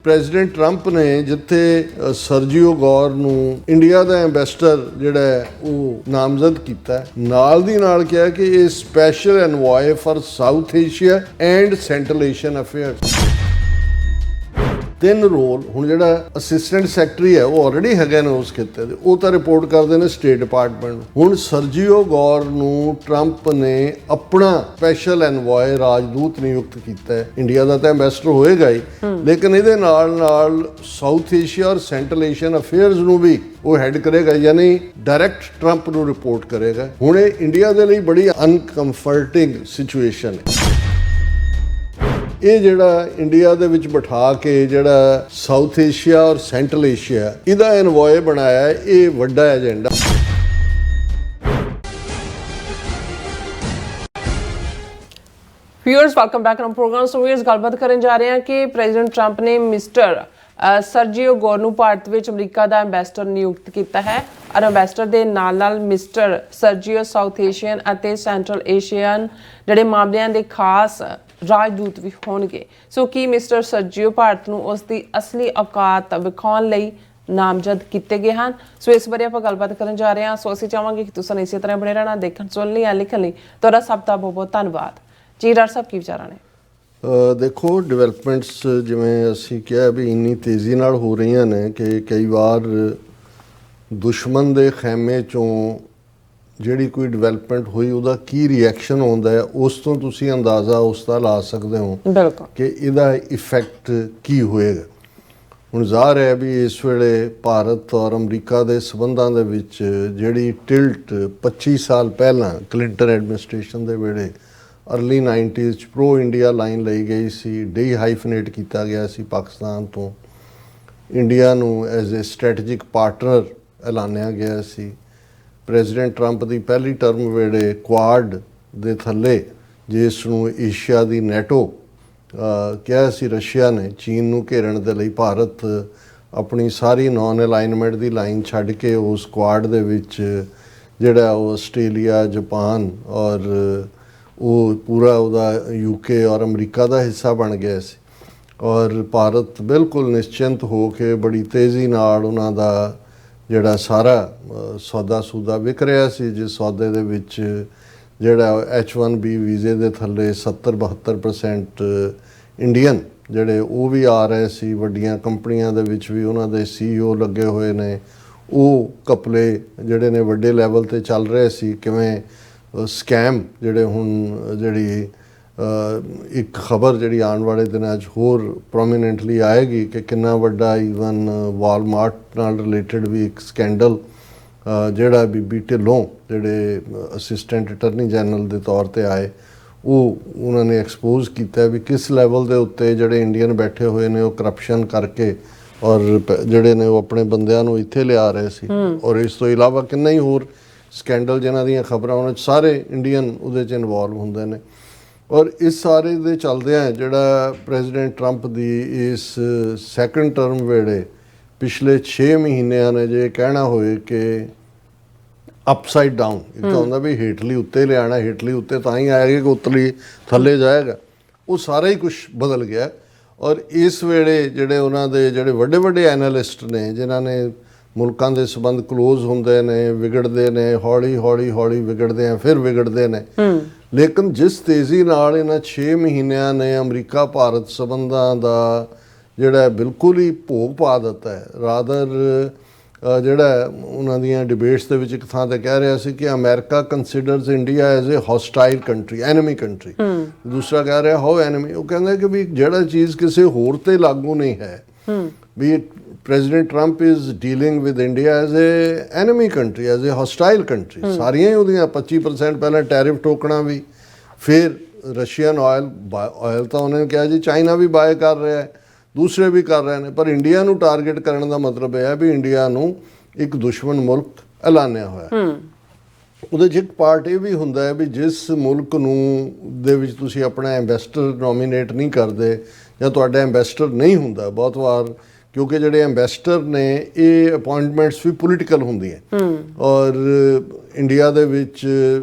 President Trump ਨੇ ਜਿੱਥੇ ਸਰਜੀਓ Gor ਨੂੰ ਇੰਡੀਆ ਦਾ ਐਂਬੈਸਡਰ ਜਿਹੜਾ ਹੈ ਉਹ ਨਾਮਜ਼ਦ ਕੀਤਾ, ਨਾਲ ਦੀ ਨਾਲ ਕਿਹਾ ਕਿ ਇਹ special envoy for South Asia and Central Asian affairs. 3 role ਹੁਣ ਜਿਹੜਾ ਅਸਿਸਟੈਂਟ ਸੈਕਟਰੀ ਹੈ ਉਹ ਆਲਰੇਡੀ ਹੈਗੇ ਨੇ ਉਸ ਖਿੱਤੇ ਦੇ, ਉਹ ਤਾਂ ਰਿਪੋਰਟ ਕਰਦੇ ਨੇ ਸਟੇਟ ਡਿਪਾਰਟਮੈਂਟ ਨੂੰ। ਹੁਣ ਸਰਜੀਓ ਗੌਰ ਨੂੰ ਟਰੰਪ ਨੇ ਆਪਣਾ ਸਪੈਸ਼ਲ ਐਨਵੋਏ ਰਾਜਦੂਤ ਨਿਯੁਕਤ ਕੀਤਾ ਹੈ। ਇੰਡੀਆ ਦਾ ਤਾਂ ਐਂਬੈਸਡਰ ਹੋਏਗਾ ਹੀ, ਲੇਕਿਨ ਇਹਦੇ ਨਾਲ ਸਾਊਥ ਏਸ਼ੀਆ ਔਰ ਸੈਂਟਰਲ ਏਸ਼ੀਅਨ ਅਫੇਅਰਸ ਨੂੰ ਵੀ ਉਹ ਹੈਡ ਕਰੇਗਾ, ਯਾਨੀ ਡਾਇਰੈਕਟ ਟਰੰਪ ਨੂੰ ਰਿਪੋਰਟ ਕਰੇਗਾ। ਹੁਣ ਇਹ ਇੰਡੀਆ ਦੇ ਲਈ ਬੜੀ ਅਨਕੰਫਰਟਿੰਗ ਸਿਚੁਏਸ਼ਨ ਹੈ। ਇਹ ਜਿਹੜਾ ਇੰਡੀਆ ਦੇ ਵਿੱਚ ਬਿਠਾ ਕੇ ਜਿਹੜਾ ਸਾਊਥ ਏਸ਼ੀਆ ਔਰ ਸੈਂਟਰਲ ਏਸ਼ੀਆ ਇਹਦਾ ਐਨਵੋਏ ਬਣਾਇਆ ਹੈ, ਇਹ ਵੱਡਾ agenda. Viewers welcome back on program. So viewers ਗੱਲਬਾਤ ਕਰਨ ਜਾ ਰਹੇ ਹਾਂ ਕਿ ਪ੍ਰੈਜ਼ੀਡੈਂਟ ਟਰੰਪ ਨੇ ਮਿਸਟਰ ਸਰਜੀਓ ਗੌਰ ਨੂੰ ਭਾਰਤ ਵਿੱਚ ਅਮਰੀਕਾ ਦਾ ਐਂਬੈਸਡਰ ਨਿਯੁਕਤ ਕੀਤਾ ਹੈ ਔਰ ਐਂਬੈਸਡਰ ਦੇ ਨਾਲ ਮਿਸਟਰ ਸਰਜੀਓ ਸਾਊਥ ਏਸ਼ੀਅਨ ਅਤੇ ਸੈਂਟਰਲ ਏਸ਼ੀਅਨ ਜਿਹੜੇ ਮਾਮਲਿਆਂ ਦੇ ਖਾਸ ਰਾਜਦੂਤ ਵੀ ਹੋਣਗੇ। ਸੋ ਕੀ ਮਿਸਟਰ ਸਰਜੀਓ ਭਾਰਤ ਨੂੰ ਉਸ ਦੀ ਅਸਲੀ ਔਕਾਤ ਵਿਖਾਉਣ ਲਈ ਨਾਮਜ਼ਦ ਕੀਤੇ ਗਏ ਹਨ? ਸੋ ਇਸ ਬਾਰੇ ਆਪਾਂ ਗੱਲਬਾਤ ਕਰਨ ਜਾ ਰਹੇ ਹਾਂ। ਸੋ ਅਸੀਂ ਚਾਹਾਂਗੇ ਕਿ ਤੁਸੀਂ ਇਸੇ ਤਰ੍ਹਾਂ ਬਣੇ ਰਹਿਣਾ, ਦੇਖਣ ਸੁਣਨ ਲਈ ਜਾਂ ਲਿਖਣ ਲਈ। ਤੁਹਾਡਾ ਸਭ ਦਾ ਬਹੁਤ ਬਹੁਤ ਧੰਨਵਾਦ ਜੀ। ਡਾਕਟਰ ਸਾਹਿਬ ਕੀ ਵਿਚਾਰਾਂ ਨੇ? ਦੇਖੋ, ਡਿਵੈਲਪਮੈਂਟਸ ਜਿਵੇਂ ਅਸੀਂ ਕਿਹਾ ਵੀ ਇੰਨੀ ਤੇਜ਼ੀ ਨਾਲ ਹੋ ਰਹੀਆਂ ਨੇ ਕਿ ਕਈ ਵਾਰ ਦੁਸ਼ਮਣ ਦੇ ਖੈਮੇ 'ਚੋਂ ਜਿਹੜੀ ਕੋਈ ਡਿਵੈਲਪਮੈਂਟ ਹੋਈ ਉਹਦਾ ਕੀ ਰਿਐਕਸ਼ਨ ਆਉਂਦਾ ਹੈ, ਉਸ ਤੋਂ ਤੁਸੀਂ ਅੰਦਾਜ਼ਾ ਉਸ ਦਾ ਲਾ ਸਕਦੇ ਹੋ ਕਿ ਇਹਦਾ ਇਫੈਕਟ ਕੀ ਹੋਏਗਾ। ਹੁਣ ਜ਼ਾਹਰ ਹੈ ਵੀ ਇਸ ਵੇਲੇ ਭਾਰਤ ਔਰ ਅਮਰੀਕਾ ਦੇ ਸਬੰਧਾਂ ਦੇ ਵਿੱਚ ਜਿਹੜੀ ਟਿਲਟ 25 ਸਾਲ ਪਹਿਲਾਂ ਕਲਿੰਟਨ ਐਡਮਿਨਿਸਟ੍ਰੇਸ਼ਨ ਦੇ ਵੇਲੇ ਅਰਲੀ 90s 'ਚ ਪ੍ਰੋ ਇੰਡੀਆ ਲਾਈਨ ਲਈ ਗਈ ਸੀ, ਡੀਹਾਈਫਨੇਟ ਕੀਤਾ ਗਿਆ ਸੀ ਪਾਕਿਸਤਾਨ ਤੋਂ, ਇੰਡੀਆ ਨੂੰ ਐਜ਼ ਏ ਸਟ੍ਰੈਟੇਜਿਕ ਪਾਰਟਨਰ ਐਲਾਨਿਆ ਗਿਆ ਸੀ। ਪ੍ਰੈਜ਼ੀਡੈਂਟ ਟਰੰਪ ਦੀ ਪਹਿਲੀ ਟਰਮ ਵੇਲੇ ਕੁਆਡ ਦੇ ਥੱਲੇ ਜਿਸ ਨੂੰ ਏਸ਼ੀਆ ਦੀ ਨੈਟੋ ਕਿਹਾ ਸੀ, ਰਸ਼ੀਆ ਨੇ ਚੀਨ ਨੂੰ ਘੇਰਨ ਦੇ ਲਈ ਭਾਰਤ ਆਪਣੀ ਸਾਰੀ ਨਾਨ ਅਲਾਈਨਮੈਂਟ ਦੀ ਲਾਈਨ ਛੱਡ ਕੇ ਉਸ ਕੁਆਡ ਦੇ ਵਿੱਚ ਜਿਹੜਾ ਉਹ ਆਸਟ੍ਰੇਲੀਆ, ਜਾਪਾਨ ਔਰ ਉਹ ਪੂਰਾ ਉਹਦਾ UK ਔਰ ਅਮਰੀਕਾ ਦਾ ਹਿੱਸਾ ਬਣ ਗਿਆ ਸੀ। ਔਰ ਭਾਰਤ ਬਿਲਕੁਲ ਨਿਸ਼ਚਿੰਤ ਹੋ ਕੇ ਬੜੀ ਤੇਜ਼ੀ ਨਾਲ ਉਹਨਾਂ ਦਾ ਜਿਹੜਾ ਸਾਰਾ ਸੌਦਾ ਵਿਕ ਰਿਹਾ ਸੀ, ਜਿਸ ਸੌਦੇ ਦੇ ਵਿੱਚ ਜਿਹੜਾ H1B ਵੀਜ਼ੇ ਦੇ ਥੱਲੇ 70-72% ਇੰਡੀਅਨ ਜਿਹੜੇ ਉਹ ਵੀ ਆ ਰਹੇ ਸੀ। ਵੱਡੀਆਂ ਕੰਪਨੀਆਂ ਦੇ ਵਿੱਚ ਵੀ ਉਹਨਾਂ ਦੇ CEO ਲੱਗੇ ਹੋਏ ਨੇ। ਉਹ ਘਪਲੇ ਜਿਹੜੇ ਨੇ ਵੱਡੇ ਲੈਵਲ 'ਤੇ ਚੱਲ ਰਹੇ ਸੀ। ਕਿਵੇਂ ਸਕੈਮ ਜਿਹੜੇ ਹੁਣ ਜਿਹੜੀ ਇੱਕ ਖਬਰ ਜਿਹੜੀ ਆਉਣ ਵਾਲੇ ਦਿਨਾਂ 'ਚ ਹੋਰ ਪ੍ਰੋਮੀਨੈਂਟਲੀ ਆਏਗੀ ਕਿ ਕਿੰਨਾ ਵੱਡਾ ਈਵਨ ਵਾਲਮਾਰਟ ਨਾਲ ਰਿਲੇਟਡ ਵੀ ਇੱਕ ਸਕੈਂਡਲ ਜਿਹੜਾ ਬੀਬੀ ਢਿੱਲੋਂ ਜਿਹੜੇ ਅਸਿਸਟੈਂਟ ਅਟਰਨੀ ਜਨਰਲ ਦੇ ਤੌਰ 'ਤੇ ਆਏ, ਉਹ ਉਹਨਾਂ ਨੇ ਐਕਸਪੋਜ਼ ਕੀਤਾ ਵੀ ਕਿਸ ਲੈਵਲ ਦੇ ਉੱਤੇ ਜਿਹੜੇ ਇੰਡੀਅਨ ਬੈਠੇ ਹੋਏ ਨੇ ਉਹ ਕਰਪਸ਼ਨ ਕਰਕੇ ਔਰ ਜਿਹੜੇ ਨੇ ਉਹ ਆਪਣੇ ਬੰਦਿਆਂ ਨੂੰ ਇੱਥੇ ਲਿਆ ਰਹੇ ਸੀ। ਔਰ ਇਸ ਤੋਂ ਇਲਾਵਾ ਕਿੰਨਾ ਹੀ ਹੋਰ ਸਕੈਂਡਲ ਜਿਨ੍ਹਾਂ ਦੀਆਂ ਖਬਰਾਂ ਉਹਨਾਂ 'ਚ ਸਾਰੇ ਇੰਡੀਅਨ ਉਹਦੇ 'ਚ ਇਨਵੋਲਵ ਹੁੰਦੇ ਨੇ। ਔਰ ਇਸ ਸਾਰੇ ਦੇ ਚੱਲਦਿਆਂ ਜਿਹੜਾ ਪ੍ਰੈਜ਼ੀਡੈਂਟ ਟਰੰਪ ਦੀ ਇਸ ਸੈਕੰਡ ਟਰਮ ਵੇਲੇ ਪਿਛਲੇ 6 ਮਹੀਨਿਆਂ ਨੇ ਜੇ ਕਹਿਣਾ ਹੋਏ ਕਿ ਅਪਸਾਈਡ ਡਾਊਨ, ਇੱਕ ਤਾਂ ਹੁੰਦਾ ਵੀ ਹੇਠਲੀ ਉੱਤੇ ਲਿਆਉਣਾ, ਹੇਠਲੀ ਉੱਤੇ ਤਾਂ ਹੀ ਆਏਗਾ ਕਿ ਉਤਲੀ ਥੱਲੇ ਜਾਏਗਾ, ਉਹ ਸਾਰਾ ਹੀ ਕੁਛ ਬਦਲ ਗਿਆ। ਔਰ ਇਸ ਵੇਲੇ ਜਿਹੜੇ ਉਹਨਾਂ ਦੇ ਜਿਹੜੇ ਵੱਡੇ ਐਨਾਲਿਸਟ ਨੇ ਜਿਨ੍ਹਾਂ ਨੇ ਮੁਲਕਾਂ ਦੇ ਸੰਬੰਧ ਕਲੋਜ਼ ਹੁੰਦੇ ਨੇ, ਵਿਗੜਦੇ ਨੇ, ਹੌਲੀ ਵਿਗੜਦੇ ਆ, ਫਿਰ ਵਿਗੜਦੇ ਨੇ, ਲੇਕਿਨ ਜਿਸ ਤੇਜ਼ੀ ਨਾਲ ਇਹਨਾਂ 6 ਮਹੀਨਿਆਂ ਨੇ ਅਮਰੀਕਾ ਭਾਰਤ ਸੰਬੰਧਾਂ ਦਾ ਜਿਹੜਾ ਬਿਲਕੁਲ ਹੀ ਭੋਗ ਪਾ ਦਿੱਤਾ ਹੈ। ਰਾਦਰ ਜਿਹੜਾ ਉਹਨਾਂ ਦੀਆਂ ਡਿਬੇਟਸ ਦੇ ਵਿੱਚ ਇੱਕ ਥਾਂ 'ਤੇ ਕਹਿ ਰਿਹਾ ਸੀ ਕਿ America considers India as a hostile country, enemy country. ਦੂਸਰਾ ਕਹਿ ਰਿਹਾ ਹਾਊ ਐਨਮੀ। ਉਹ ਕਹਿੰਦਾ ਕਿ ਵੀ ਜਿਹੜਾ ਚੀਜ਼ ਕਿਸੇ ਹੋਰ 'ਤੇ ਲਾਗੂ ਨਹੀਂ ਹੈ, ਵੀ president Trump is dealing with India as a enemy country, as a hostile country. ਸਾਰੀਆਂ ਹੀ ਉਹਦੀਆਂ 25% ਪਹਿਲਾਂ ਟੈਰਿਫ ਟੋਕਣਾ ਵੀ, ਫਿਰ ਰਸ਼ੀਅਨ ਆਇਲ ਤਾਂ ਉਹਨੇ ਕਿਹਾ ਜੀ ਚਾਈਨਾ ਵੀ ਬਾਏ ਕਰ ਰਿਹਾ ਹੈ, ਦੂਸਰੇ ਵੀ ਕਰ ਰਹੇ ਨੇ, ਪਰ ਇੰਡੀਆ ਨੂੰ ਟਾਰਗੇਟ ਕਰਨ ਦਾ ਮਤਲਬ ਇਹ ਹੈ ਵੀ ਇੰਡੀਆ ਨੂੰ ਇੱਕ ਦੁਸ਼ਮਣ ਮੁਲਕ ਐਲਾਨਿਆ ਹੋਇਆ। ਉਹਦੇ 'ਚ ਇੱਕ ਪਾਰਟ ਇਹ ਵੀ ਹੁੰਦਾ ਹੈ ਵੀ ਜਿਸ ਮੁਲਕ ਨੂੰ ਦੇ ਵਿੱਚ ਤੁਸੀਂ ਆਪਣਾ ਐਂਬੈਸਡਰ ਨੋਮੀਨੇਟ ਨਹੀਂ ਕਰਦੇ ਜਾਂ ਤੁਹਾਡਾ ਐਂਬੈਸਡਰ ਨਹੀਂ ਹੁੰਦਾ, ਬਹੁਤ ਵਾਰ ਕਿਉਂਕਿ ਜਿਹੜੇ ਐਂਬੈਸਡਰ ਨੇ ਇਹ ਅਪਾਇੰਟਮੈਂਟਸ ਵੀ ਪੋਲੀਟੀਕਲ ਹੁੰਦੀਆਂ। ਔਰ ਇੰਡੀਆ ਦੇ ਵਿੱਚ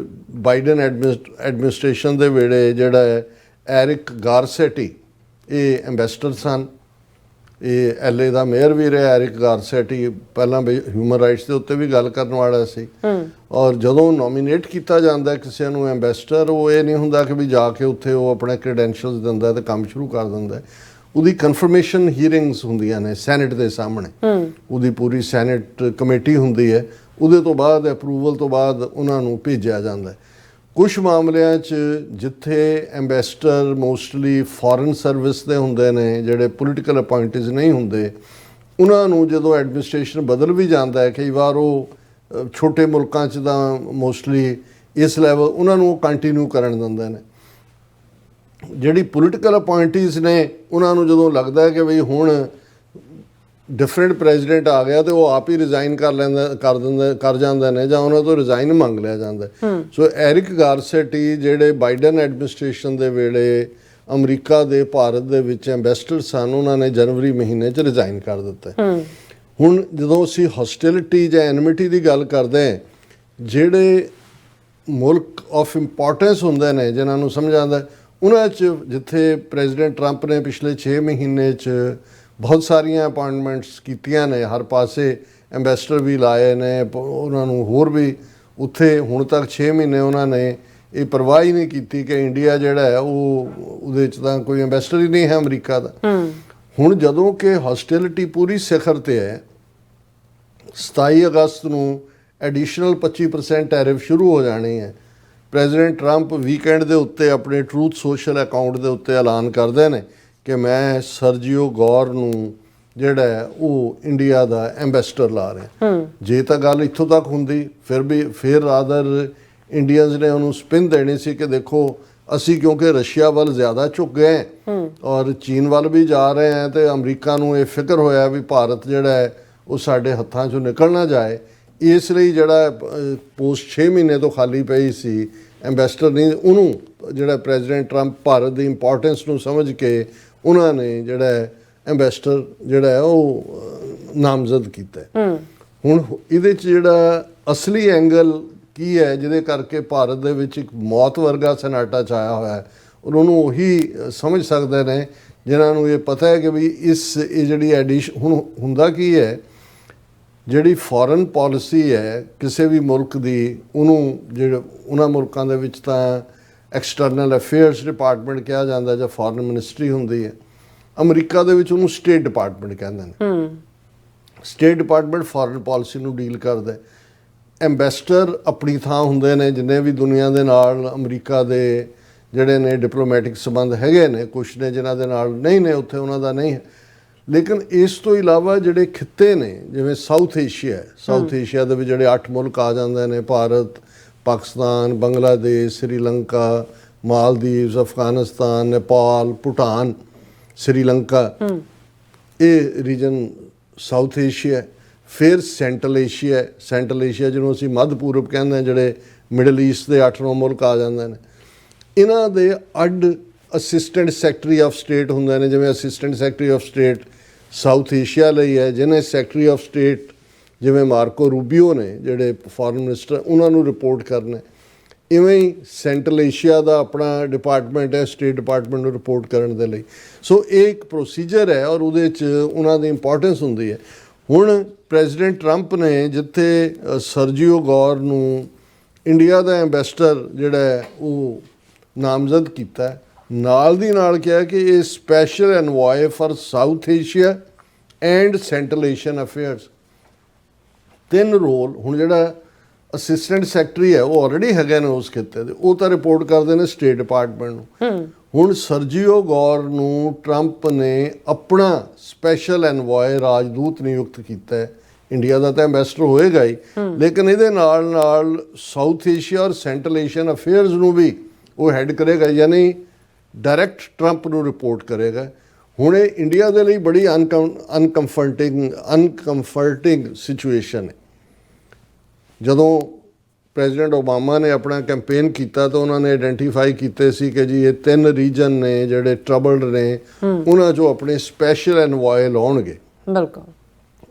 ਬਾਈਡਨ ਐਡਮਿਨਿਸਟ੍ਰੇਸ਼ਨ ਦੇ ਵੇਲੇ ਜਿਹੜਾ ਹੈ ਐਰਿਕ ਗਾਰਸੈਟੀ ਇਹ ਐਂਬੈਸਡਰ ਸਨ, ਇਹ LA ਦਾ ਮੇਅਰ ਵੀ ਰਿਹਾ ਐਰਿਕ ਗਾਰਸੈਟੀ, ਪਹਿਲਾਂ ਹਿਊਮਨ ਰਾਈਟਸ ਦੇ ਉੱਤੇ ਵੀ ਗੱਲ ਕਰਨ ਵਾਲਾ ਸੀ। ਔਰ ਜਦੋਂ ਨੋਮੀਨੇਟ ਕੀਤਾ ਜਾਂਦਾ ਕਿਸੇ ਨੂੰ ਐਂਬੈਸਡਰ, ਉਹ ਇਹ ਨਹੀਂ ਹੁੰਦਾ ਕਿ ਵੀ ਜਾ ਕੇ ਉੱਥੇ ਉਹ ਆਪਣੇ ਕ੍ਰੈਡੈਂਸ਼ੀਅਲਸ ਦਿੰਦਾ ਤੇ ਕੰਮ ਸ਼ੁਰੂ ਕਰ ਦਿੰਦਾ। ਉਹਦੀ ਕਨਫਰਮੇਸ਼ਨ ਹੀਅਰਿੰਗਸ ਹੁੰਦੀਆਂ ਨੇ ਸੈਨੇਟ ਦੇ ਸਾਹਮਣੇ, ਉਹਦੀ ਪੂਰੀ ਸੈਨੇਟ ਕਮੇਟੀ ਹੁੰਦੀ ਹੈ, ਉਹਦੇ ਤੋਂ ਬਾਅਦ ਅਪਰੂਵਲ ਤੋਂ ਬਾਅਦ ਉਹਨਾਂ ਨੂੰ ਭੇਜਿਆ ਜਾਂਦਾ। ਕੁਝ ਮਾਮਲਿਆਂ 'ਚ ਜਿੱਥੇ ਐਂਬੈਸਡਰ ਮੋਸਟਲੀ ਫੋਰਨ ਸਰਵਿਸ ਦੇ ਹੁੰਦੇ ਨੇ, ਜਿਹੜੇ ਪੋਲੀਟੀਕਲ ਅਪਾਇੰਟੀਜ਼ ਨਹੀਂ ਹੁੰਦੇ, ਉਹਨਾਂ ਨੂੰ ਜਦੋਂ ਐਡਮਿਨਿਸਟ੍ਰੇਸ਼ਨ ਬਦਲ ਵੀ ਜਾਂਦਾ ਹੈ, ਕਈ ਵਾਰ ਉਹ ਛੋਟੇ ਮੁਲਕਾਂ 'ਚ ਤਾਂ ਮੋਸਟਲੀ ਇਸ ਲੈਵਲ ਉਹਨਾਂ ਨੂੰ ਕੰਟੀਨਿਊ ਕਰਨ ਦਿੰਦੇ ਨੇ। ਜਿਹੜੀ ਪੋਲੀਟੀਕਲ ਅਪਾਇੰਟੀਜ਼ ਨੇ, ਉਹਨਾਂ ਨੂੰ ਜਦੋਂ ਲੱਗਦਾ ਹੈ ਕਿ ਬਈ ਹੁਣ ਡਿਫਰੈਂਟ ਪ੍ਰੈਜ਼ੀਡੈਂਟ ਆ ਗਿਆ, ਤੇ ਉਹ ਆਪ ਹੀ ਰਿਜ਼ਾਈਨ ਕਰ ਜਾਂਦੇ ਨੇ, ਜਾਂ ਉਹਨਾਂ ਤੋਂ ਰਿਜ਼ਾਈਨ ਮੰਗ ਲਿਆ ਜਾਂਦਾ। ਸੋ ਐਰਿਕ ਗਾਰਸੈਟੀ ਜਿਹੜੇ ਬਾਈਡਨ ਐਡਮਿਨਿਸਟ੍ਰੇਸ਼ਨ ਦੇ ਵੇਲੇ ਅਮਰੀਕਾ ਦੇ ਭਾਰਤ ਦੇ ਵਿੱਚ ਐਂਬੈਸਡਰ ਸਨ, ਉਹਨਾਂ ਨੇ ਜਨਵਰੀ ਮਹੀਨੇ 'ਚ ਰਿਜ਼ਾਈਨ ਕਰ ਦਿੱਤਾ। ਹੁਣ ਜਦੋਂ ਅਸੀਂ ਹੌਸਟਿਲਿਟੀ ਜਾਂ ਐਨਮਿਟੀ ਦੀ ਗੱਲ ਕਰਦੇ ਹਾਂ, ਜਿਹੜੇ ਮੁਲਕ ਆਫ ਇੰਪੋਰਟੈਂਸ ਹੁੰਦੇ ਨੇ ਜਿਨ੍ਹਾਂ ਨੂੰ ਸਮਝ ਆਉਂਦਾ, ਉਹਨਾਂ 'ਚ ਜਿੱਥੇ ਪ੍ਰੈਜ਼ੀਡੈਂਟ ਟਰੰਪ ਨੇ ਪਿਛਲੇ 6 ਮਹੀਨੇ 'ਚ ਬਹੁਤ ਸਾਰੀਆਂ ਅਪਾਇੰਟਮੈਂਟਸ ਕੀਤੀਆਂ ਨੇ, ਹਰ ਪਾਸੇ ਐਂਬੈਸਡਰ ਵੀ ਲਾਏ ਨੇ ਉਹਨਾਂ ਨੂੰ, ਹੋਰ ਵੀ ਉੱਥੇ ਹੁਣ ਤੱਕ 6 ਮਹੀਨੇ ਉਹਨਾਂ ਨੇ ਇਹ ਪਰਵਾਹ ਹੀ ਨਹੀਂ ਕੀਤੀ ਕਿ ਇੰਡੀਆ ਜਿਹੜਾ ਹੈ ਉਹਦੇ 'ਚ ਤਾਂ ਕੋਈ ਐਂਬੈਸਡਰ ਹੀ ਨਹੀਂ ਹੈ ਅਮਰੀਕਾ ਦਾ। ਹੁਣ ਜਦੋਂ ਕਿ ਹੌਸਟਿਲਿਟੀ ਪੂਰੀ ਸਿਖਰ 'ਤੇ ਹੈ, 27 ਅਗਸਤ ਨੂੰ ਐਡੀਸ਼ਨਲ 25% ਟੈਰਿਫ ਸ਼ੁਰੂ ਹੋ ਜਾਣੀ ਹੈ। ਪ੍ਰੈਜ਼ੀਡੈਂਟ ਟਰੰਪ ਵੀਕਐਂਡ ਦੇ ਉੱਤੇ ਆਪਣੇ ਟਰੂਥ ਸੋਸ਼ਲ ਅਕਾਊਂਟ ਦੇ ਉੱਤੇ ਐਲਾਨ ਕਰਦੇ ਨੇ ਕਿ ਮੈਂ ਸਰਜੀਓ ਗੌਰ ਨੂੰ ਜਿਹੜਾ ਹੈ ਉਹ ਇੰਡੀਆ ਦਾ ਐਂਬੈਸਡਰ ਲਾ ਰਿਹਾ। ਜੇ ਤਾਂ ਗੱਲ ਇੱਥੋਂ ਤੱਕ ਹੁੰਦੀ, ਫਿਰ ਰਾਦਰ ਇੰਡੀਅਨਸ ਨੇ ਉਹਨੂੰ ਸਪਿਨ ਦੇਣੀ ਸੀ ਕਿ ਦੇਖੋ ਅਸੀਂ ਕਿਉਂਕਿ ਰਸ਼ੀਆ ਵੱਲ ਜ਼ਿਆਦਾ ਝੁਕ ਗਏ ਔਰ ਚੀਨ ਵੱਲ ਵੀ ਜਾ ਰਹੇ ਹਾਂ, ਤੇ ਅਮਰੀਕਾ ਨੂੰ ਇਹ ਫਿਕਰ ਹੋਇਆ ਵੀ ਭਾਰਤ ਜਿਹੜਾ ਹੈ ਉਹ ਸਾਡੇ ਹੱਥਾਂ 'ਚੋਂ ਨਿਕਲ ਨਾ ਜਾਏ, ਇਸ ਲਈ ਜਿਹੜਾ ਪੋਸਟ 6 ਮਹੀਨੇ ਤੋਂ ਖਾਲੀ ਪਈ ਸੀ ਐਂਬੈਸਡਰ ਨਹੀਂ, ਉਹਨੂੰ ਜਿਹੜਾ ਪ੍ਰੈਜ਼ੀਡੈਂਟ ਟਰੰਪ ਭਾਰਤ ਦੀ ਇੰਪੋਰਟੈਂਸ ਨੂੰ ਸਮਝ ਕੇ ਉਹਨਾਂ ਨੇ ਜਿਹੜਾ ਐਂਬੈਸਡਰ ਜਿਹੜਾ ਹੈ ਉਹ ਨਾਮਜ਼ਦ ਕੀਤਾ। ਹੁਣ ਇਹਦੇ 'ਚ ਜਿਹੜਾ ਅਸਲੀ ਐਂਗਲ ਕੀ ਹੈ ਜਿਹਦੇ ਕਰਕੇ ਭਾਰਤ ਦੇ ਵਿੱਚ ਇੱਕ ਮੌਤ ਵਰਗਾ ਸਨਾਟਾ ਛਾਇਆ ਹੋਇਆ ਹੈ, ਉਹਨੂੰ ਉਹੀ ਸਮਝ ਸਕਦੇ ਨੇ ਜਿਨ੍ਹਾਂ ਨੂੰ ਇਹ ਪਤਾ ਹੈ ਕਿ ਵੀ ਇਹ ਜਿਹੜੀ ਐਡੀਸ਼ਨ ਹੁਣ ਹੁੰਦਾ ਕੀ ਹੈ, ਜਿਹੜੀ ਫੋਰਨ ਪਾਲਿਸੀ ਹੈ ਕਿਸੇ ਵੀ ਮੁਲਕ ਦੀ, ਉਹਨੂੰ ਜਿਹੜੇ ਉਹਨਾਂ ਮੁਲਕਾਂ ਦੇ ਵਿੱਚ ਤਾਂ ਐਕਸਟਰਨਲ ਅਫੇਅਰਸ ਡਿਪਾਰਟਮੈਂਟ ਕਿਹਾ ਜਾਂਦਾ ਜਾਂ ਫੋਰਨ ਮਿਨਿਸਟਰੀ ਹੁੰਦੀ ਹੈ, ਅਮਰੀਕਾ ਦੇ ਵਿੱਚ ਉਹਨੂੰ ਸਟੇਟ ਡਿਪਾਰਟਮੈਂਟ ਕਹਿੰਦੇ ਨੇ। ਸਟੇਟ ਡਿਪਾਰਟਮੈਂਟ ਫੋਰਨ ਪਾਲਿਸੀ ਨੂੰ ਡੀਲ ਕਰਦਾ। ਐਂਬੈਸਡਰ ਆਪਣੀ ਥਾਂ ਹੁੰਦੇ ਨੇ, ਜਿੰਨੇ ਵੀ ਦੁਨੀਆ ਦੇ ਨਾਲ ਅਮਰੀਕਾ ਦੇ ਜਿਹੜੇ ਨੇ ਡਿਪਲੋਮੈਟਿਕ ਸੰਬੰਧ ਹੈਗੇ ਨੇ, ਕੁਛ ਨੇ ਜਿਨ੍ਹਾਂ ਦੇ ਨਾਲ ਨਹੀਂ ਨੇ, ਉੱਥੇ ਉਹਨਾਂ ਦਾ ਨਹੀਂ ਹੈ। ਲੇਕਿਨ ਇਸ ਤੋਂ ਇਲਾਵਾ ਜਿਹੜੇ ਖਿੱਤੇ ਨੇ, ਜਿਵੇਂ ਸਾਊਥ ਏਸ਼ੀਆ ਦੇ ਵਿੱਚ ਜਿਹੜੇ 8 ਮੁਲਕ ਆ ਜਾਂਦੇ ਨੇ, ਭਾਰਤ, ਪਾਕਿਸਤਾਨ, ਬੰਗਲਾਦੇਸ਼, ਸ੍ਰੀਲੰਕਾ, ਮਾਲਦੀਵਸ, ਅਫਗਾਨਿਸਤਾਨ, ਨੇਪਾਲ, ਭੂਟਾਨ, ਸ੍ਰੀਲੰਕਾ, ਇਹ ਰੀਜਨ ਸਾਊਥ ਏਸ਼ੀਆ। ਫਿਰ ਸੈਂਟਰਲ ਏਸ਼ੀਆ ਜਿਹਨੂੰ ਅਸੀਂ ਮੱਧ ਪੂਰਬ ਕਹਿੰਦੇ ਹਾਂ, ਜਿਹੜੇ ਮਿਡਲ ਈਸਟ ਦੇ 8-9 ਮੁਲਕ ਆ ਜਾਂਦੇ ਨੇ। ਇਹਨਾਂ ਦੇ ਅੱਡ ਅਸਿਸਟੈਂਟ ਸੈਕਟਰੀ ਆਫ ਸਟੇਟ ਹੁੰਦੇ ਨੇ, ਜਿਵੇਂ assistant secretary of state south Asia ਲਈ ਹੈ, ਜਿਹਨੇ ਸੈਕਟਰੀ ਆਫ ਸਟੇਟ ਜਿਵੇਂ ਮਾਰਕੋ ਰੂਬੀਓ ਨੇ ਜਿਹੜੇ ਫੋਰਨ ਮਿਨਿਸਟਰ, ਉਹਨਾਂ ਨੂੰ ਰਿਪੋਰਟ ਕਰਨਾ। ਇਵੇਂ ਹੀ ਸੈਂਟਰਲ ਏਸ਼ੀਆ ਦਾ ਆਪਣਾ ਡਿਪਾਰਟਮੈਂਟ ਹੈ ਸਟੇਟ ਡਿਪਾਰਟਮੈਂਟ ਨੂੰ ਰਿਪੋਰਟ ਕਰਨ ਦੇ ਲਈ। ਸੋ ਇਹ ਇੱਕ ਪ੍ਰੋਸੀਜਰ ਹੈ ਔਰ ਉਹਦੇ 'ਚ ਉਹਨਾਂ ਦੀ ਇੰਪੋਰਟੈਂਸ ਹੁੰਦੀ ਹੈ। ਹੁਣ ਪ੍ਰੈਜ਼ੀਡੈਂਟ ਟਰੰਪ ਨੇ ਜਿੱਥੇ ਸਰਜੀਓ ਗੌਰ ਨੂੰ ਇੰਡੀਆ ਦਾ ਐਂਬੈਸਡਰ ਜਿਹੜਾ ਹੈ ਉਹ ਨਾਮਜ਼ਦ ਕੀਤਾ, ਨਾਲ ਦੀ ਨਾਲ ਕਿਹਾ ਕਿ ਇਹ special envoy for South Asia and Central Asian affairs. 3 role. ਹੁਣ ਜਿਹੜਾ ਅਸਿਸਟੈਂਟ ਸੈਕਟਰੀ ਹੈ ਉਹ ਆਲਰੇਡੀ ਹੈਗੇ ਨੇ ਉਸ ਖਿੱਤੇ ਦੇ, ਉਹ ਤਾਂ ਰਿਪੋਰਟ ਕਰਦੇ ਨੇ ਸਟੇਟ ਡਿਪਾਰਟਮੈਂਟ ਨੂੰ। ਹੁਣ ਸਰਜੀਓ ਗੌਰ ਨੂੰ ਟਰੰਪ ਨੇ ਆਪਣਾ ਸਪੈਸ਼ਲ ਐਨਵਾਏ ਰਾਜਦੂਤ ਨਿਯੁਕਤ ਕੀਤਾ ਹੈ। ਇੰਡੀਆ ਦਾ ਤਾਂ ਐਂਬੈਸਡਰ ਹੋਏਗਾ ਹੀ, ਲੇਕਿਨ ਇਹਦੇ ਨਾਲ ਨਾਲ ਸਾਊਥ ਏਸ਼ੀਆ ਔਰ ਸੈਂਟਰਲ ਏਸ਼ੀਅਨ ਅਫੇਅਰਸ ਨੂੰ ਵੀ ਉਹ ਹੈਡ ਕਰੇਗਾ, ਯਾਨੀ ਡਾਇਰੈਕਟ ਟਰੰਪ ਨੂੰ ਰਿਪੋਰਟ ਕਰੇਗਾ। ਹੁਣ ਇਹ ਇੰਡੀਆ ਦੇ ਲਈ ਬੜੀ ਅਨਕੰਫਰਟਿੰਗ ਸਿਚੁਏਸ਼ਨ ਹੈ। ਜਦੋਂ ਪ੍ਰੈਜ਼ੀਡੈਂਟ ਓਬਾਮਾ ਨੇ ਆਪਣਾ ਕੈਂਪੇਨ ਕੀਤਾ ਤਾਂ ਉਹਨਾਂ ਨੇ ਆਇਡੈਂਟੀਫਾਈ ਕੀਤੇ ਸੀ ਕਿ ਜੀ ਇਹ 3 ਰੀਜਨ ਨੇ ਜਿਹੜੇ ਟਰਬਲਡ ਨੇ, ਉਹਨਾਂ 'ਚੋਂ ਆਪਣੇ ਸਪੈਸ਼ਲ ਐਨਵਾਏ ਲਾਉਣਗੇ। ਬਿਲਕੁਲ।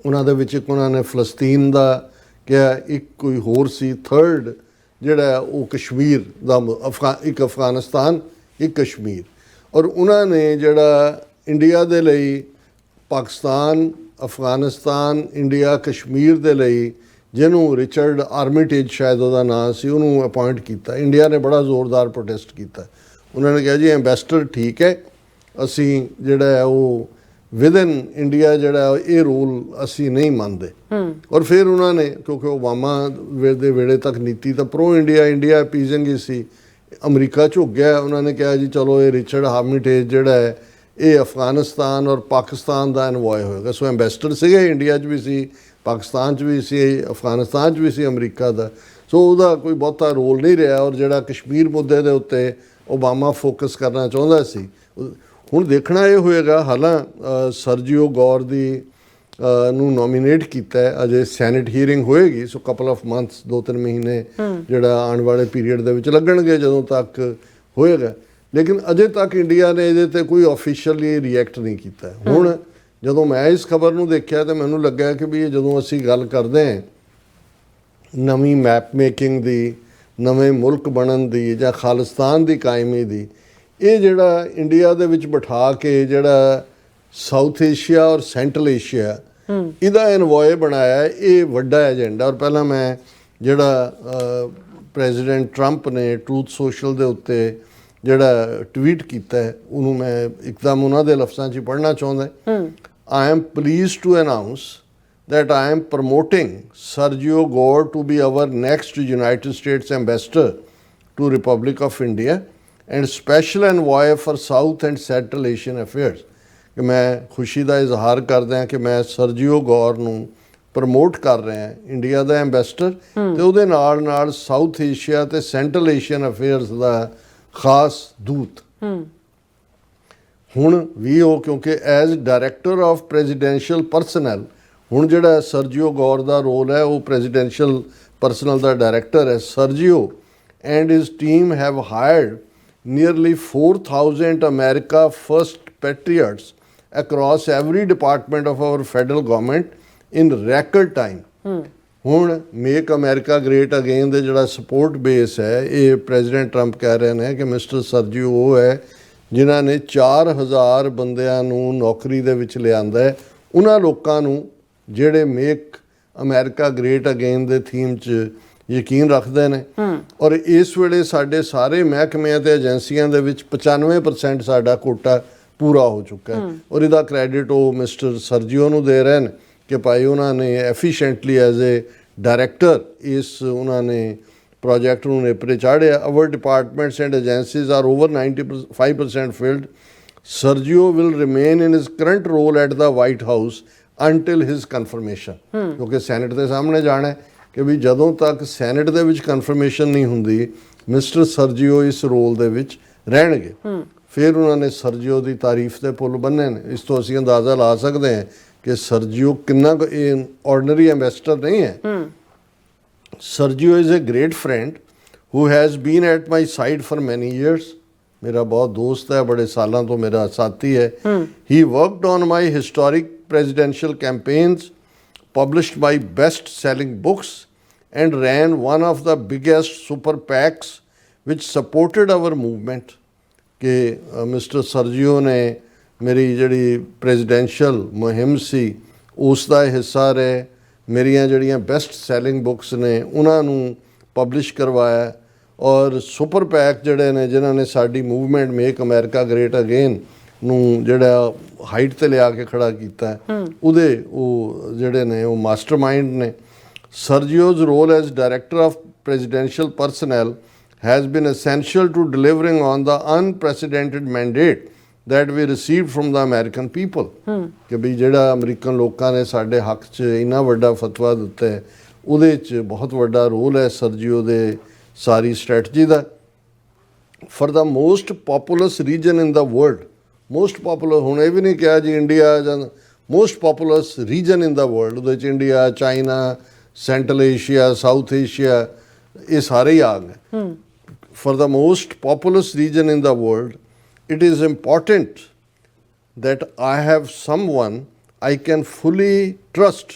ਉਹਨਾਂ ਦੇ ਵਿੱਚ ਇੱਕ ਉਹਨਾਂ ਨੇ ਫਲਸਤੀਨ ਦਾ ਕਿਹਾ, ਇੱਕ ਕੋਈ ਹੋਰ ਸੀ, 3rd ਜਿਹੜਾ ਉਹ ਕਸ਼ਮੀਰ ਦਾ, ਇੱਕ ਅਫਗਾਨਿਸਤਾਨ, ਇੱਕ ਕਸ਼ਮੀਰ। ਔਰ ਉਹਨਾਂ ਨੇ ਜਿਹੜਾ ਇੰਡੀਆ ਦੇ ਲਈ ਪਾਕਿਸਤਾਨ, ਅਫਗਾਨਿਸਤਾਨ, ਇੰਡੀਆ, ਕਸ਼ਮੀਰ ਦੇ ਲਈ ਜਿਹਨੂੰ ਰਿਚਰਡ ਆਰਮਿਟੇਜ ਸ਼ਾਇਦ ਉਹਦਾ ਨਾਂ ਸੀ, ਉਹਨੂੰ ਅਪਾਇੰਟ ਕੀਤਾ। ਇੰਡੀਆ ਨੇ ਬੜਾ ਜ਼ੋਰਦਾਰ ਪ੍ਰੋਟੈਸਟ ਕੀਤਾ। ਉਹਨਾਂ ਨੇ ਕਿਹਾ ਜੀ ਐਂਬੈਸਡਰ ਠੀਕ ਹੈ, ਅਸੀਂ ਜਿਹੜਾ ਹੈ ਉਹ ਵਿਦਨ ਇੰਡੀਆ ਜਿਹੜਾ ਇਹ ਰੋਲ ਅਸੀਂ ਨਹੀਂ ਮੰਨਦੇ। ਔਰ ਫਿਰ ਉਹਨਾਂ ਨੇ, ਕਿਉਂਕਿ ਓਬਾਮਾ ਦੇ ਵੇਲੇ ਤੱਕ ਨੀਤੀ ਤਾਂ ਪ੍ਰੋ ਇੰਡੀਆ ਅਪੀਜ਼ਿੰਗ ਹੀ ਸੀ, ਅਮਰੀਕਾ ਝੁਕ ਗਿਆ। ਉਹਨਾਂ ਨੇ ਕਿਹਾ ਜੀ ਚਲੋ ਇਹ ਰਿਚਰਡ ਆਰਮਿਟੇਜ ਜਿਹੜਾ ਹੈ ਇਹ ਅਫਗਾਨਿਸਤਾਨ ਔਰ ਪਾਕਿਸਤਾਨ ਦਾ ਐਨਵੋਏ ਹੋਏਗਾ। ਸੋ ਐਂਬੈਸਡਰ ਸੀਗੇ, ਇੰਡੀਆ 'ਚ ਵੀ ਸੀ, ਪਾਕਿਸਤਾਨ 'ਚ ਵੀ ਸੀ, ਅਫਗਾਨਿਸਤਾਨ 'ਚ ਵੀ ਸੀ ਅਮਰੀਕਾ ਦਾ। ਸੋ ਉਹਦਾ ਕੋਈ ਬਹੁਤਾ ਰੋਲ ਨਹੀਂ ਰਿਹਾ। ਔਰ ਜਿਹੜਾ ਕਸ਼ਮੀਰ ਮੁੱਦੇ ਦੇ ਉੱਤੇ ਓਬਾਮਾ ਫੋਕਸ ਕਰਨਾ ਚਾਹੁੰਦਾ ਸੀ। ਹੁਣ ਦੇਖਣਾ ਇਹ ਹੋਏਗਾ, ਹਾਲਾਂ ਸਰਜੀਓ ਗੌਰ ਦੀ ਨੂੰ ਨੋਮੀਨੇਟ ਕੀਤਾ ਹੈ, ਅਜੇ ਸੈਨੇਟ ਹੀਅਰਿੰਗ ਹੋਏਗੀ। ਸੋ ਕਪਲ ਆਫ ਮੰਥਸ, 2-3 ਮਹੀਨੇ ਜਿਹੜਾ ਆਉਣ ਵਾਲੇ ਪੀਰੀਅਡ ਦੇ ਵਿੱਚ ਲੱਗਣਗੇ ਜਦੋਂ ਤੱਕ ਹੋਏਗਾ। ਲੇਕਿਨ ਅਜੇ ਤੱਕ ਇੰਡੀਆ ਨੇ ਇਹਦੇ 'ਤੇ ਕੋਈ ਆਫੀਸ਼ੀਅਲੀ ਰਿਐਕਟ ਨਹੀਂ ਕੀਤਾ। ਹੁਣ ਜਦੋਂ ਮੈਂ ਇਸ ਖਬਰ ਨੂੰ ਦੇਖਿਆ ਤਾਂ ਮੈਨੂੰ ਲੱਗਾ ਕਿ ਵੀ ਜਦੋਂ ਅਸੀਂ ਗੱਲ ਕਰਦੇ ਹਾਂ ਨਵੀਂ ਮੈਪ ਮੇਕਿੰਗ ਦੀ, ਨਵੇਂ ਮੁਲਕ ਬਣਨ ਦੀ ਜਾਂ ਖਾਲਿਸਤਾਨ ਦੀ ਕਾਇਮੀ ਦੀ, ਇਹ ਜਿਹੜਾ ਇੰਡੀਆ ਦੇ ਵਿੱਚ ਬਿਠਾ ਕੇ ਜਿਹੜਾ ਸਾਊਥ ਏਸ਼ੀਆ ਔਰ ਸੈਂਟਰਲ ਏਸ਼ੀਆ ਇਹਦਾ ਐਨਵੋਏ ਬਣਾਇਆ, ਇਹ ਵੱਡਾ ਏਜੰਡਾ। ਔਰ ਪਹਿਲਾਂ ਮੈਂ ਜਿਹੜਾ ਪ੍ਰੈਜ਼ੀਡੈਂਟ ਟਰੰਪ ਨੇ ਟਰੂਥ ਸੋਸ਼ਲ ਦੇ ਉੱਤੇ ਜਿਹੜਾ ਟਵੀਟ ਕੀਤਾ ਹੈ, ਉਹਨੂੰ ਮੈਂ ਇੱਕਦਮ ਉਹਨਾਂ ਦੇ ਲਫ਼ਜ਼ਾਂ 'ਚ ਹੀ ਪੜ੍ਹਨਾ ਚਾਹੁੰਦਾ। I am pleased to announce that I am promoting Sergio Gore to be our next United States ambassador to Republic of India and special envoy for South and Central Asian affairs। ਕਿ ਮੈਂ ਖੁਸ਼ੀ ਦਾ ਇਜ਼ਹਾਰ ਕਰਦਾ ਹਾਂ ਕਿ ਮੈਂ ਸਰਜੀਓ Gor ਨੂੰ promote ਕਰ ਰਿਹਾ ਇੰਡੀਆ ਦਾ ਐਂਬੈਸਡਰ, ਤੇ ਉਹਦੇ ਨਾਲ ਨਾਲ ਸਾਊਥ ਏਸ਼ੀਆ ਤੇ ਸੈਂਟਰਲ ਏਸ਼ੀਅਨ ਅਫੇਅਰਸ ਦਾ ਖਾਸ ਦੂਤ। ਹੁਣ ਵੀ ਉਹ, ਕਿਉਂਕਿ as director of presidential personal, ਹੁਣ ਜਿਹੜਾ ਸਰਜੀਓ ਗੌਰ ਦਾ ਰੋਲ ਹੈ ਉਹ ਪ੍ਰੈਜ਼ੀਡੈਂਸ਼ੀਅਲ ਪਰਸਨਲ ਦਾ ਡਾਇਰੈਕਟਰ ਹੈ। Sergio and his team have hired nearly 4000 America first patriots across every department of our federal government in record time. ਹੁਣ ਮੇਕ ਅਮਰੀਕਾ ਗ੍ਰੇਟ ਅਗੇਨ ਦੇ ਜਿਹੜਾ ਸਪੋਰਟ ਬੇਸ ਹੈ, ਇਹ ਪ੍ਰੈਜ਼ੀਡੈਂਟ ਟਰੰਪ ਕਹਿ ਰਹੇ ਨੇ ਕਿ ਮਿਸਟਰ ਸਰਜੀਓ ਉਹ ਹੈ ਜਿਨ੍ਹਾਂ ਨੇ 4000 ਬੰਦਿਆਂ ਨੂੰ ਨੌਕਰੀ ਦੇ ਵਿੱਚ ਲਿਆਂਦਾ ਹੈ, ਉਹਨਾਂ ਲੋਕਾਂ ਨੂੰ ਜਿਹੜੇ ਮੇਕ ਅਮਰੀਕਾ ਗ੍ਰੇਟ ਅਗੇਨ ਦੇ ਥੀਮ 'ਚ ਯਕੀਨ ਰੱਖਦੇ ਨੇ। ਔਰ ਇਸ ਵੇਲੇ ਸਾਡੇ ਸਾਰੇ ਮਹਿਕਮਿਆਂ ਤੇ ਏਜੰਸੀਆਂ ਦੇ ਵਿੱਚ 95% ਸਾਡਾ ਕੋਟਾ ਪੂਰਾ ਹੋ ਚੁੱਕਾ ਹੈ। ਔਰ ਇਹਦਾ ਕ੍ਰੈਡਿਟ ਉਹ ਮਿਸਟਰ ਸਰਜੀਓ ਨੂੰ ਦੇ ਰਹੇ ਨੇ ਕਿ ਭਾਈ ਉਹਨਾਂ ਨੇ ਐਫੀਸ਼ੀਐਂਟਲੀ ਐਜ਼ ਏ ਡਾਇਰੈਕਟਰ ਇਸ ਉਹਨਾਂ ਨੇ ਪ੍ਰੋਜੈਕਟ ਨੂੰ ਨੇਪਰੇ ਚਾੜਿਆ। Our departments and agencies are over 95% filled. Sergio will remain in his current role at the White House until his confirmation। ਕਿਉਂਕਿ ਸੈਨੇਟ ਦੇ ਸਾਹਮਣੇ ਜਾਣਾ ਹੈ ਕਿ ਵੀ ਜਦੋਂ ਤੱਕ ਸੈਨੇਟ ਦੇ ਵਿੱਚ ਕਨਫਰਮੇਸ਼ਨ ਨਹੀਂ ਹੁੰਦੀ, ਮਿਸਟਰ ਸਰਜੀਓ ਇਸ ਰੋਲ ਦੇ ਵਿੱਚ ਰਹਿਣਗੇ। ਫਿਰ ਉਹਨਾਂ ਨੇ ਸਰਜੀਓ ਦੀ ਤਾਰੀਫ ਦੇ ਪੁੱਲ ਬੰਨੇ ਨੇ। ਇਸ ਤੋਂ ਅਸੀਂ ਅੰਦਾਜ਼ਾ ਲਾ ਸਕਦੇ ਹਾਂ ਕਿ ਸਰਜੀਓ ਕਿੰਨਾ ਕੁ ਇਹ ਆਰਡੀਨਰੀ ਐਂਬੈਸਡਰ ਨਹੀਂ ਹੈ। Sergio is a great friend who has been at my side for many years. ਮੇਰਾ ਬਹੁਤ ਦੋਸਤ ਹੈ, ਬੜੇ ਸਾਲਾਂ ਤੋਂ ਮੇਰਾ ਸਾਥੀ ਹੈ। He worked on my historic presidential campaigns, published my best-selling books, and ran one of the biggest super PACs which supported our movement। ਕਿ ਮਿਸਟਰ ਸਰਜੀਓ ਨੇ ਮੇਰੀ ਜਿਹੜੀ ਪ੍ਰੈਜ਼ੀਡੈਂਸ਼ੀਅਲ ਮੁਹਿੰਮ ਸੀ ਉਸ ਦਾ ਹਿੱਸਾ ਰਹੇ। ਮੇਰੀਆਂ ਜਿਹੜੀਆਂ ਬੈਸਟ ਸੈਲਿੰਗ ਬੁੱਕਸ ਨੇ ਉਹਨਾਂ ਨੂੰ ਪਬਲਿਸ਼ ਕਰਵਾਇਆ। ਔਰ ਸੁਪਰ ਪੈਕ ਜਿਹੜੇ ਨੇ ਜਿਨ੍ਹਾਂ ਨੇ ਸਾਡੀ movement make America great again ਨੂੰ ਜਿਹੜਾ ਹਾਈਟ 'ਤੇ ਲਿਆ ਕੇ ਖੜਾ ਕੀਤਾ, ਉਹਦੇ ਉਹ ਜਿਹੜੇ ਨੇ ਉਹ ਮਾਸਟਰਮਾਈਂਡ ਨੇ। Sergio's role as director of presidential personnel has been essential to delivering on the unprecedented mandate that we received from the American people। ਕਿ ਵੀ ਜਿਹੜਾ ਅਮਰੀਕਨ ਲੋਕਾਂ ਨੇ ਸਾਡੇ ਹੱਕ 'ਚ ਇੰਨਾ ਵੱਡਾ ਫਤਵਾ ਦਿੱਤਾ ਹੈ, ਉਹਦੇ 'ਚ ਬਹੁਤ ਵੱਡਾ ਰੋਲ ਹੈ ਸਰਜੀਓ ਦੇ ਸਾਰੀ ਸਟ੍ਰੈਟਜੀ ਦਾ। For the most populous region in the world, most popular ਹੁਣ ਇਹ ਵੀ ਨਹੀਂ ਕਿਹਾ ਜੀ ਇੰਡੀਆ ਜਾਂ most populous region in the world, ਉਹਦੇ 'ਚ India, China, Central Asia, South Asia, ਇਹ ਸਾਰੇ ਹੀ ਆ ਗਏ। For the most populous region in the world, it is important that I have someone I can fully trust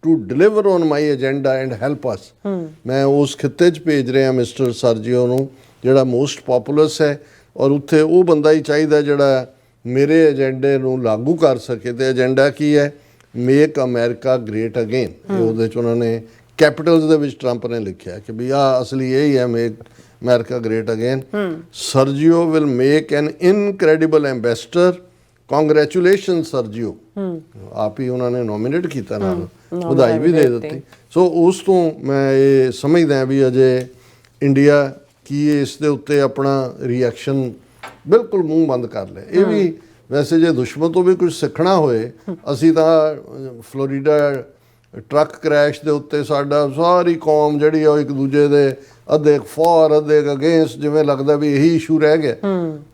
to deliver on my agenda and help us। ਮੈਂ ਉਸ ਖਿੱਤੇ 'ਚ ਭੇਜ ਰਿਹਾ ਮਿਸਟਰ ਸਰਜੀਓ ਨੂੰ ਜਿਹੜਾ ਮੋਸਟ ਪੋਪੂਲਸ ਹੈ, ਔਰ ਉੱਥੇ ਉਹ ਬੰਦਾ ਹੀ ਚਾਹੀਦਾ ਜਿਹੜਾ ਮੇਰੇ ਏਜੰਡੇ ਨੂੰ ਲਾਗੂ ਕਰ ਸਕੇ। ਤੇ ਏਜੰਡਾ ਕੀ ਹੈ? Make America great again. ਉਹਦੇ 'ਚ ਉਹਨਾਂ ਨੇ ਕੈਪੀਟਲਸ ਦੇ ਵਿੱਚ ਟਰੰਪ ਨੇ ਲਿਖਿਆ ਕਿ ਵੀ ਆ ਅਸਲੀ ਇਹ ਹੀ ਹੈ, make America great again. Sergio will make an incredible ambassador. Congratulation Sergio. ਆਪ ਹੀ ਉਹਨਾਂ ਨੇ ਨੋਮੀਨੇਟ ਕੀਤਾ, ਨਾਲ ਵਧਾਈ ਵੀ ਦੇ ਦਿੱਤੀ। ਸੋ ਉਸ ਤੋਂ ਮੈਂ ਇਹ ਸਮਝਦਾ ਵੀ ਅਜੇ ਇੰਡੀਆ ਕੀ ਇਸ ਦੇ ਉੱਤੇ ਆਪਣਾ ਰਿਐਕਸ਼ਨ ਬਿਲਕੁਲ ਮੂੰਹ ਬੰਦ ਕਰ ਲਿਆ। ਇਹ ਵੀ ਵੈਸੇ ਜੇ ਦੁਸ਼ਮਣ ਤੋਂ ਵੀ ਕੁਝ ਸਿੱਖਣਾ ਹੋਏ, ਅਸੀਂ ਤਾਂ ਫਲੋਰੀਡਾ ਟਰੱਕ ਕ੍ਰੈਸ਼ ਦੇ ਉੱਤੇ ਸਾਡਾ ਸਾਰੀ ਕੌਮ ਜਿਹੜੀ ਆ ਉਹ ਇੱਕ ਦੂਜੇ ਦੇ ਅੱਧੇ ਫੋਰ ਅੱਧੇ ਅਗੇਂਸਟ, ਜਿਵੇਂ ਲੱਗਦਾ ਵੀ ਇਹੀ ਇਸ਼ੂ ਰਹਿ ਗਿਆ।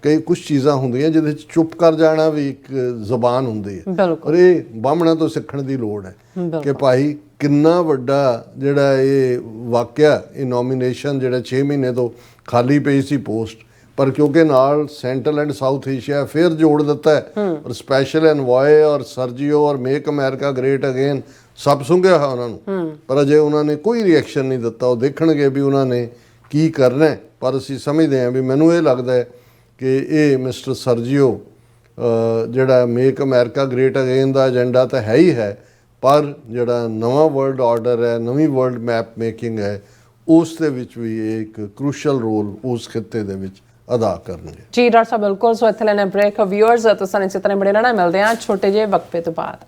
ਕਈ ਕੁਝ ਚੀਜ਼ਾਂ ਹੁੰਦੀਆਂ ਜਿਹਦੇ 'ਚ ਚੁੱਪ ਕਰ ਜਾਣਾ ਵੀ ਇੱਕ ਜ਼ਬਾਨ ਹੁੰਦੀ ਹੈ। ਔਰ ਇਹ ਬਾਹਮਣਾਂ ਤੋਂ ਸਿੱਖਣ ਦੀ ਲੋੜ ਹੈ ਕਿ ਭਾਈ ਕਿੰਨਾ ਵੱਡਾ ਜਿਹੜਾ ਇਹ ਵਾਕਿਆ, ਇਹ ਨੋਮੀਨੇਸ਼ਨ ਜਿਹੜਾ 6 ਮਹੀਨੇ ਤੋਂ ਖਾਲੀ ਪਈ ਸੀ ਪੋਸਟ, ਪਰ ਕਿਉਂਕਿ ਨਾਲ ਸੈਂਟਰਲ ਐਂਡ ਸਾਊਥ ਏਸ਼ੀਆ ਫਿਰ ਜੋੜ ਦਿੱਤਾ ਹੈ। ਔਰ ਸਪੈਸ਼ਲ ਐਨਵਾਏ ਔਰ ਸਰਜੀਓ ਔਰ ਮੇਕ ਅਮਰੀਕਾ ਗ੍ਰੇਟ ਅਗੇਨ ਸਭ ਸੁੰਘਿਆ ਹੋਇਆ ਉਹਨਾਂ ਨੂੰ, ਪਰ ਅਜੇ ਉਹਨਾਂ ਨੇ ਕੋਈ ਰਿਐਕਸ਼ਨ ਨਹੀਂ ਦਿੱਤਾ। ਉਹ ਦੇਖਣਗੇ ਵੀ ਉਹਨਾਂ ਨੇ ਕੀ ਕਰਨਾ ਹੈ। ਪਰ ਅਸੀਂ ਸਮਝਦੇ ਹਾਂ ਵੀ ਮੈਨੂੰ ਇਹ ਲੱਗਦਾ ਹੈ ਕਿ ਇਹ ਮਿਸਟਰ ਸਰਜੀਓ ਜਿਹੜਾ ਮੇਕ ਅਮਰੀਕਾ ਗ੍ਰੇਟ ਅਗੇਨ ਦਾ ਏਜੰਡਾ ਤਾਂ ਹੈ ਹੀ ਹੈ, ਪਰ ਜਿਹੜਾ ਨਵਾਂ ਵਰਲਡ ਆਰਡਰ ਹੈ, ਨਵੀਂ ਵਰਲਡ ਮੈਪ ਮੇਕਿੰਗ ਹੈ, ਉਸ ਦੇ ਵਿੱਚ ਵੀ ਇਹ ਇੱਕ ਕ੍ਰੂਸ਼ਲ ਰੋਲ ਉਸ ਖਿੱਤੇ ਦੇ ਵਿੱਚ ਅਦਾ ਕਰਨਗੇ। ਜੀ ਡਾਕਟਰ ਸਾਹਿਬ, ਬਿਲਕੁਲ। ਸੋ ਇੱਥੇ ਲੈਣਾ ਬ੍ਰੇਕ। ਵਿਊਅਰਸ ਤੁਸੀਂ ਇਸੇ ਤਰ੍ਹਾਂ ਬੜੇ ਰਹਿਣਾ, ਮਿਲਦੇ ਹਾਂ ਛੋਟੇ ਜਿਹੇ ਵਕਫੇ ਤੋਂ ਬਾਅਦ।